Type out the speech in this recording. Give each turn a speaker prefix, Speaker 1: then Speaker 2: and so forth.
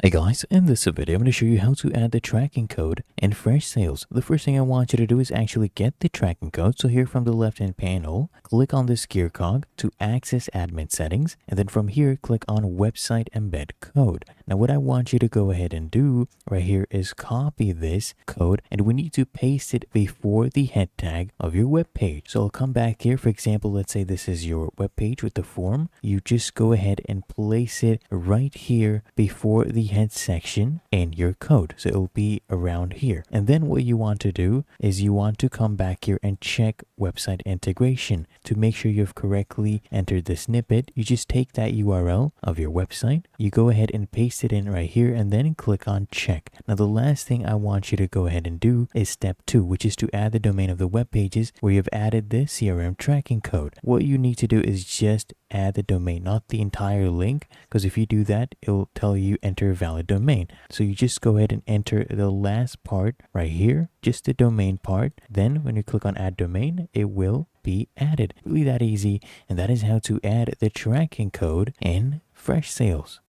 Speaker 1: Hey guys, in this video I'm going to show you how to add the tracking code in Freshsales. The first thing I want you to do is actually get the tracking code. So here from the left hand panel, click on this gear cog to access admin settings, and then from here click on website embed code. Now what I want you to go ahead and do right here is copy this code, and we need to paste it before the head tag of your web page. So I'll come back here. For example, let's say this is your web page with the form. You just go ahead and place it right here before the head section in your code. So it'll be around here. And then what you want to do is you want to come back here and check website integration to make sure you've correctly entered the snippet. You just take that URL of your website, you go ahead and paste it in right here, and then click on check. Now the last thing I want you to go ahead and do is step 2, which is to add the domain of the web pages where you've added the CRM tracking code. What you need to do is just add the domain, not the entire link, because if you do that, it'll tell you enter valid domain. So you just go ahead and enter the last part right here, just the domain part. Then when you click on add domain, it will be added. Really that easy, and that is how to add the tracking code in Freshsales.